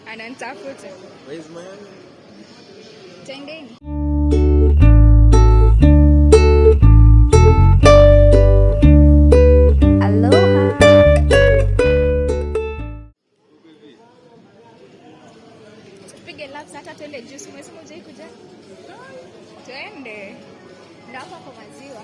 Ananitafuta. Where's my hand? Tendeni. Aloha. Tupige laps hata twende juice. Umesema hujai kuja? Twende. Ndio hapa kwa maziwa.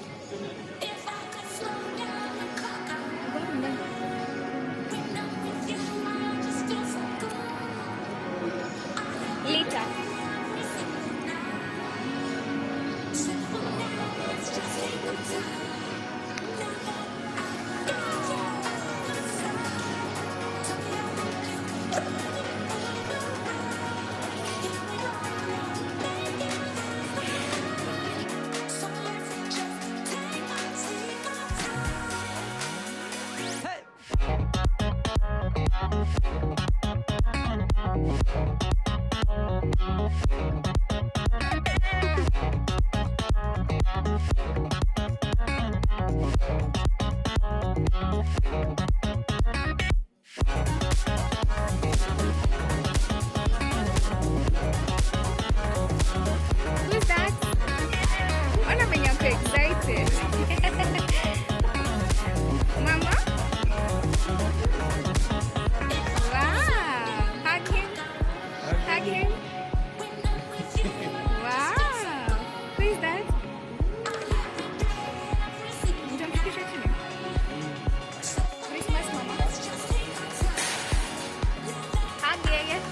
Lita. Excited. Mama? Wow. Hug him. Hug him. Wow. Who is that? Christmas, Mama. Hug, yeah.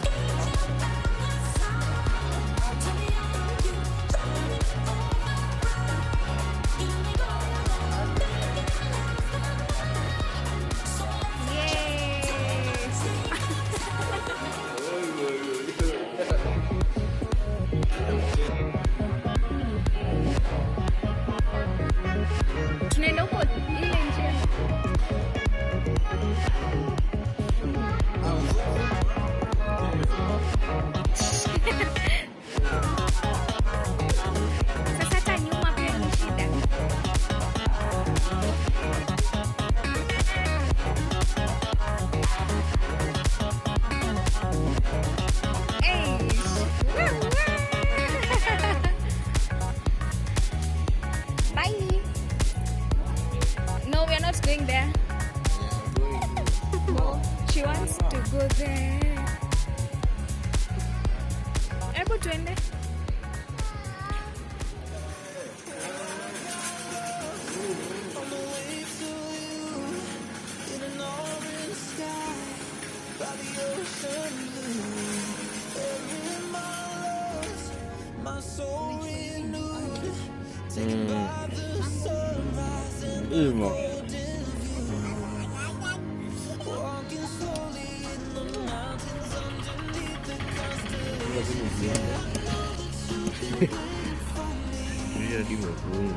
Tunaenda huko ile njia. Sasa hata nyuma pia ni shida. Bye. No, we are not going there. No, she wants to go there. Hebu tuende. Imo. Dia di Mahalo.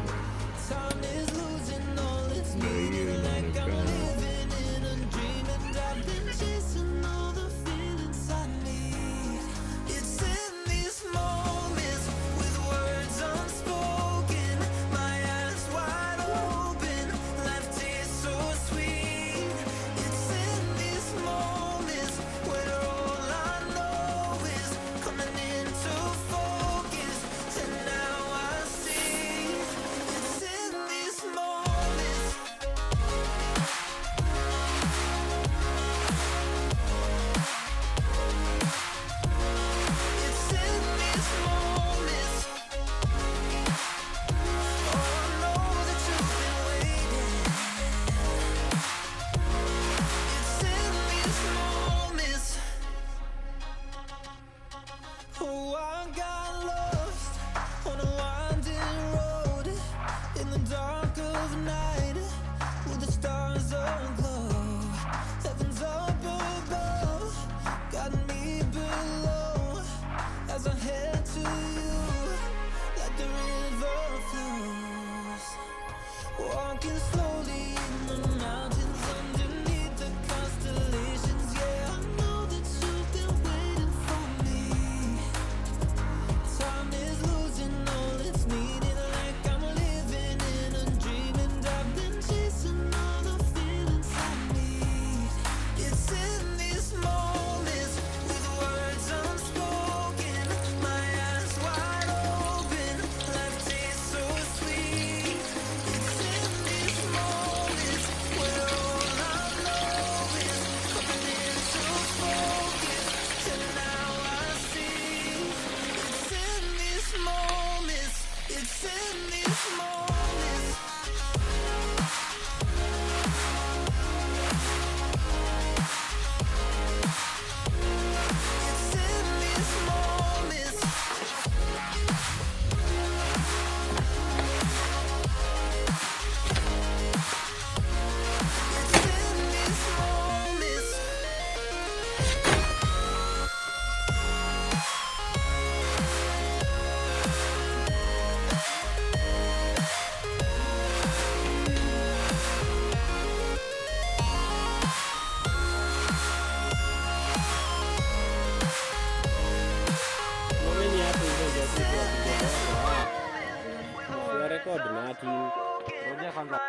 kwanza.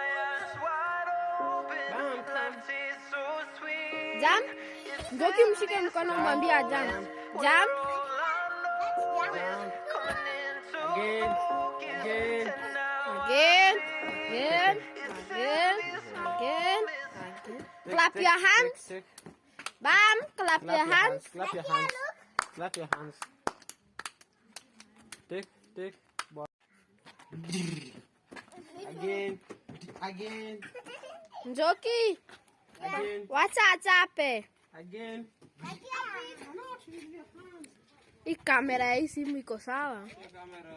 Jump. Ngoki mshike mkono mwambie jump. Jump. Again. Clap your hands. Bam, clap your hands. Clap your hands. Take. Again. Njoki. Again. Wacha achape. Again. Hii kamera hii simu iko sawa. Kamera